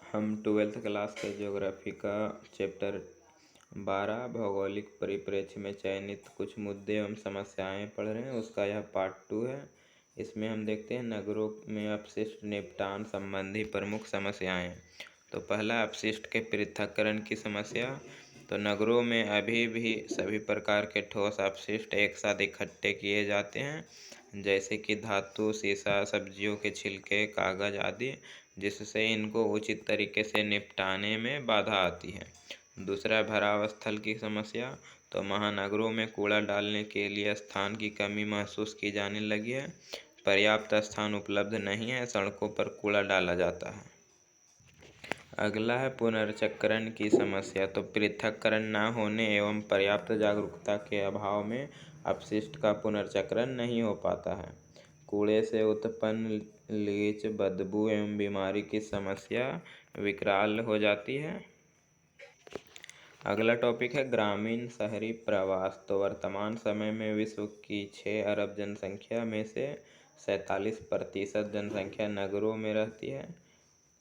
हम 12th class के geography का चैप्टर 12 भौगोलिक परिप्रेक्ष्य में चयनित कुछ मुद्दे एवं समस्याएं पढ़ रहे हैं। उसका यह पार्ट 2 है। इसमें हम देखते हैं नगरों में अपशिष्ट निपटान संबंधी प्रमुख समस्याएं। तो पहला, अपशिष्ट के पृथक्करण की समस्या। तो नगरों में अभी भी सभी प्रकार के ठोस अपशिष्ट एक साथ इकट्ठे किए जाते हैं, जैसे कि धातु, सीसा, सब्जियों के छिलके, कागज आदि, जिससे इनको उचित तरीके से निपटाने में बाधा आती है। दूसरा, भराव स्थल की समस्या। तो महानगरों में कूड़ा डालने के लिए स्थान की कमी महसूस की जाने लगी है। पर्याप्त स्थान उपलब्ध नहीं है, सड़कों पर कूड़ा डाला जाता है। अगला है पुनर्चक्रण की समस्या। तो पृथक्करण न होने एवं पर्याप्त जागरूकता के अभाव में अपशिष्ट का पुनर्चक्रण नहीं हो पाता है। कूड़े से उत्पन्न लीच, बदबू एवं बीमारी की समस्या विकराल हो जाती है। अगला टॉपिक है ग्रामीण शहरी प्रवास। तो वर्तमान समय में विश्व की 6 अरब जनसंख्या में से 47% जनसंख्या नगरों में रहती है।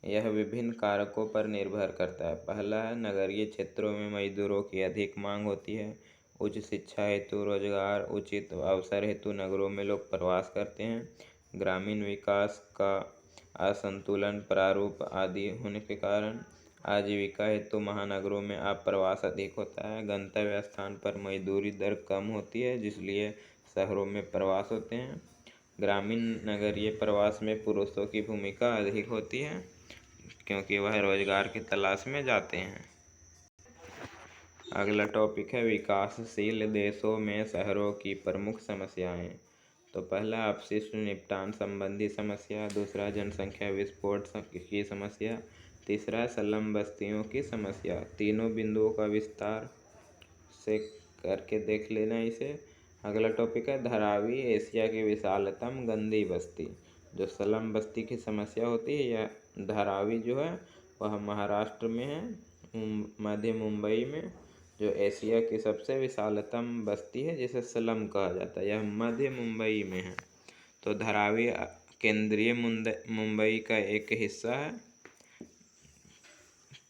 यह विभिन्न कारकों पर निर्भर करता है। पहला है, नगरीय क्षेत्रों में मजदूरों की अधिक मांग होती है। उच्च शिक्षा हेतु, रोजगार, उचित अवसर हेतु नगरों में लोग प्रवास करते हैं। ग्रामीण विकास का असंतुलन, प्रारूप आदि होने के कारण आजीविका हेतु महानगरों में आप्रवास अधिक होता है। गंतव्य स्थान पर मजदूरी दर कम होती है, जिसलिए शहरों में प्रवास होते हैं। ग्रामीण नगरीय प्रवास में पुरुषों की भूमिका अधिक होती है, क्योंकि वह रोजगार की तलाश में जाते हैं। अगला टॉपिक है विकासशील देशों में शहरों की प्रमुख समस्याएं। तो पहला, अपशिष्ट निपटान संबंधी समस्या। दूसरा, जनसंख्या विस्फोट की समस्या। तीसरा, स्लम बस्तियों की समस्या। तीनों बिंदुओं का विस्तार से करके देख लेना इसे। अगला टॉपिक है धारावी एशिया की विशालतम गंदी बस्ती। जो स्लम बस्ती की समस्या होती है, यह धारावी जो है वह महाराष्ट्र में है, मध्य मुंबई में। जो एशिया की सबसे विशालतम बस्ती है, जिसे स्लम कहा जाता है, यह मध्य मुंबई में है। तो धारावी केंद्रीय मुंबई का एक हिस्सा है।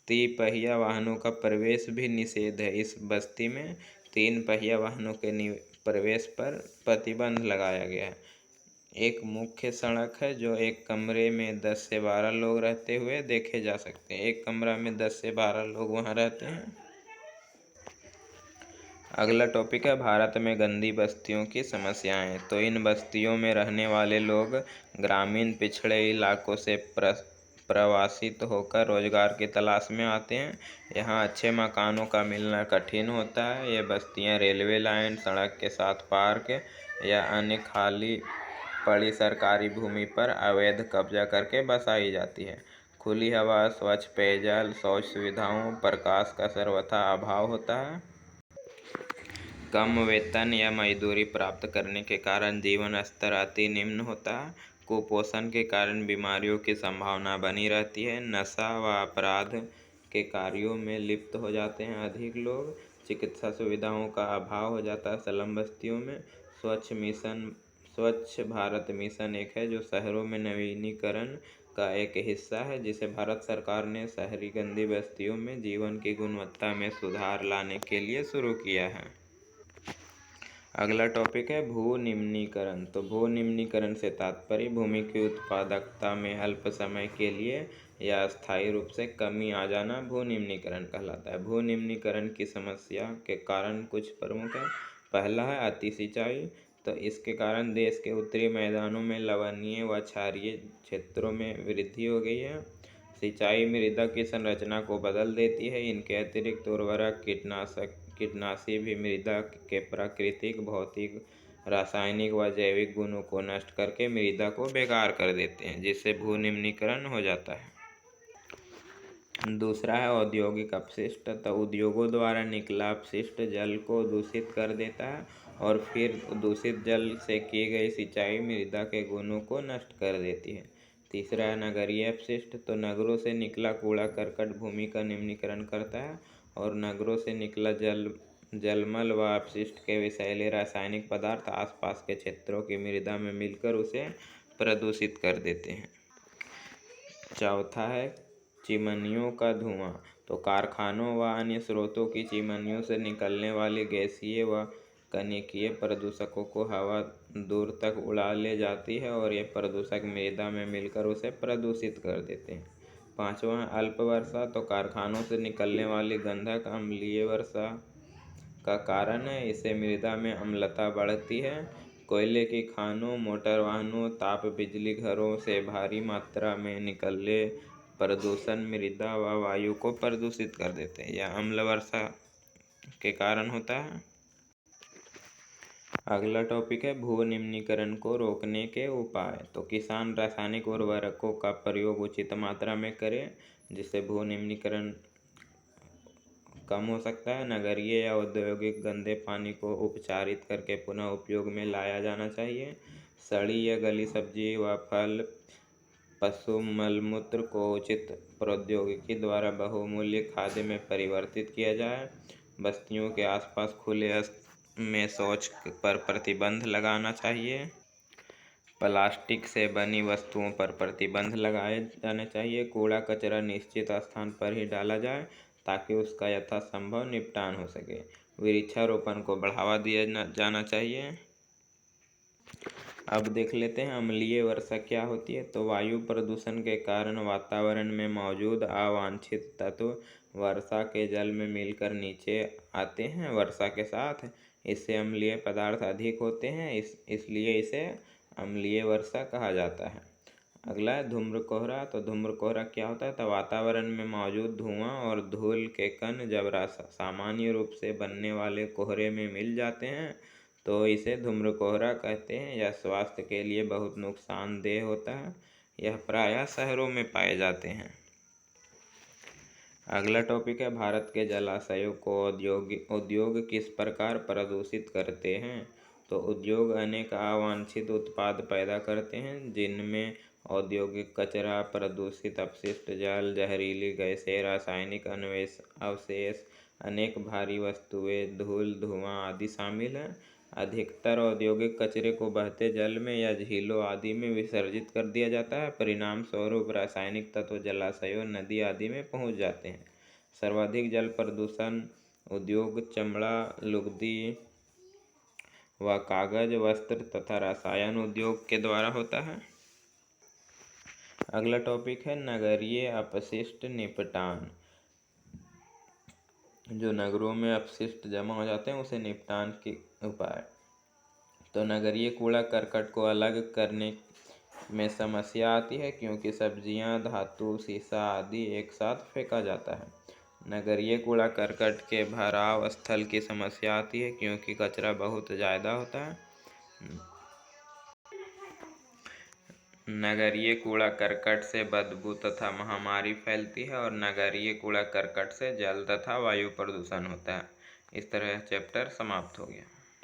तिपहिया वाहनों का प्रवेश भी निषेध है। इस बस्ती में 3 पहिया वाहनों के प्रवेश पर प्रतिबंध लगाया गया है। एक मुख्य सड़क है जो एक कमरे में 10 से 12 लोग रहते हुए देखे जा सकते हैं। एक कमरा में 10 से 12 लोग वहाँ रहते हैं। अगला टॉपिक है भारत में गंदी बस्तियों की समस्याएं। तो इन बस्तियों में रहने वाले लोग ग्रामीण पिछड़े इलाकों से प्रवासित होकर रोजगार की तलाश में आते हैं। यहाँ अच्छे मकानों का मिलना कठिन होता है। ये बस्तियाँ रेलवे लाइन, सड़क के साथ पार्क या अन्य खाली पड़ी सरकारी भूमि पर अवैध कब्जा करके बसाई जाती है। खुली हवा, स्वच्छ पेयजल, शौच सुविधाओं, प्रकाश का सर्वथा अभाव होता है। कम वेतन या मजदूरी प्राप्त करने के कारण जीवन स्तर अति निम्न होता है। कुपोषण के कारण बीमारियों की संभावना बनी रहती है। नशा व अपराध के कार्यों में लिप्त हो जाते हैं अधिक लोग। चिकित्सा सुविधाओं का अभाव हो जाता है स्लम बस्तियों में। स्वच्छ भारत मिशन एक है जो शहरों में नवीनीकरण का एक हिस्सा है, जिसे भारत सरकार ने शहरी गंदी बस्तियों में जीवन की गुणवत्ता में सुधार लाने के लिए शुरू किया है। अगला टॉपिक है भू निम्नीकरण। तो भू निम्नीकरण से तात्पर्य भूमि की उत्पादकता में अल्प समय के लिए या अस्थायी रूप से कमी आ जाना भू निम्नीकरण कहलाता है। भू निम्नीकरण की समस्या के कारण कुछ प्रमुख है। पहला है अति सिंचाई। तो इसके कारण देश के उत्तरी मैदानों में लवणीय व क्षारीय क्षेत्रों में वृद्धि हो गई है। सिंचाई मृदा की संरचना को बदल देती है। इनके अतिरिक्त उर्वरक, कीटनाशी भी मृदा के प्राकृतिक, भौतिक, रासायनिक व जैविक गुणों को नष्ट करके मृदा को बेकार कर देते हैं, जिससे भू निम्नीकरण हो जाता है। दूसरा है औद्योगिक अपशिष्ट। तो उद्योगों द्वारा निकला अपशिष्ट जल को दूषित कर देता है और फिर दूषित जल से की गई सिंचाई मृदा के गुणों को नष्ट कर देती है। तीसरा है नगरीय अपशिष्ट। तो नगरों से निकला कूड़ा करकट भूमि का निम्नीकरण करता है और नगरों से निकला जलमल व अपशिष्ट के विषैले रासायनिक पदार्थ आसपास के क्षेत्रों की मृदा में मिलकर उसे प्रदूषित कर देते हैं। चौथा है चिमनियों का धुआं। तो कारखानों व अन्य स्रोतों की चिमनियों से निकलने वाली गैसीय व कनिकीय प्रदूषकों को हवा दूर तक उड़ा ले जाती है और ये प्रदूषक मृदा में मिलकर उसे प्रदूषित कर देते हैं। पांचवा, अल्प वर्षा। तो कारखानों से निकलने वाली गंधक अम्लीय वर्षा का कारण है। इससे मृदा में अम्लता बढ़ती है। कोयले की खानों, मोटर वाहनों, ताप बिजली घरों से भारी मात्रा में निकले प्रदूषण मृदा व वायु को प्रदूषित कर देते हैं। यह अम्ल वर्षा के कारण होता है। अगला टॉपिक है भू निम्नीकरण को रोकने के उपाय। तो किसान रासायनिक उर्वरकों का प्रयोग उचित मात्रा में करें, जिससे भू निम्नीकरण कम हो सकता है। नगरीय या औद्योगिक गंदे पानी को उपचारित करके पुनः उपयोग में लाया जाना चाहिए। सड़ी या गली सब्जी व फल, पशु मलमूत्र को उचित प्रौद्योगिकी द्वारा बहुमूल्य खाद्य में परिवर्तित किया जाए। बस्तियों के आसपास खुले में शौच पर प्रतिबंध लगाना चाहिए। प्लास्टिक से बनी वस्तुओं पर प्रतिबंध लगाए जाने चाहिए। कूड़ा कचरा निश्चित स्थान पर ही डाला जाए ताकि उसका यथासंभव निपटान हो सके। वृक्षारोपण को बढ़ावा दिया जाना चाहिए। अब देख लेते हैं अम्लीय वर्षा क्या होती है। तो वायु प्रदूषण के कारण वातावरण में मौजूद अवांछित तत्व वर्षा के जल में मिलकर नीचे आते हैं। वर्षा के साथ इससे अम्लीय पदार्थ अधिक होते हैं, इसलिए इसे अम्लीय वर्षा कहा जाता है। अगला है धूम्र कोहरा। तो धूम्र कोहरा क्या होता है? तो वातावरण में मौजूद धुआं और धूल के कण जब सामान्य रूप से बनने वाले कोहरे में मिल जाते हैं तो इसे धूम्र कोहरा कहते हैं। यह स्वास्थ्य के लिए बहुत नुकसानदेह होता है। यह प्रायः शहरों में पाए जाते हैं। अगला टॉपिक है भारत के जलाशयों को उद्योग किस प्रकार प्रदूषित करते हैं। तो उद्योग अनेक अवांछित उत्पाद पैदा करते हैं, जिनमें औद्योगिक कचरा, प्रदूषित अपशिष्ट जल, जहरीली गैसें, रासायनिक अवशेष, अनेक भारी वस्तुएं, धूल, धुआं आदि शामिल हैं। अधिकतर औद्योगिक कचरे को बहते जल में या झीलों आदि में विसर्जित कर दिया जाता है। परिणाम स्वरूप रासायनिक तत्व जलाशयों, नदी आदि में पहुंच जाते हैं। सर्वाधिक जल प्रदूषण उद्योग चमड़ा, लुगदी व कागज, वस्त्र तथा रसायन उद्योग के द्वारा होता है। अगला टॉपिक है नगरीय अपशिष्ट निपटान। जो नगरों में अपशिष्ट जमा हो जाते हैं उसे निपटान के उपाय। तो नगरीय कूड़ा करकट को अलग करने में समस्या आती है, क्योंकि सब्जियां, धातु, शीशा आदि एक साथ फेंका जाता है। नगरीय कूड़ा करकट के भराव स्थल की समस्या आती है, क्योंकि कचरा बहुत ज़्यादा होता है। नगरीय कूड़ा करकट से बदबू तथा महामारी फैलती है और नगरीय कूड़ा करकट से जल तथा वायु प्रदूषण होता है। इस तरह चैप्टर समाप्त हो गया।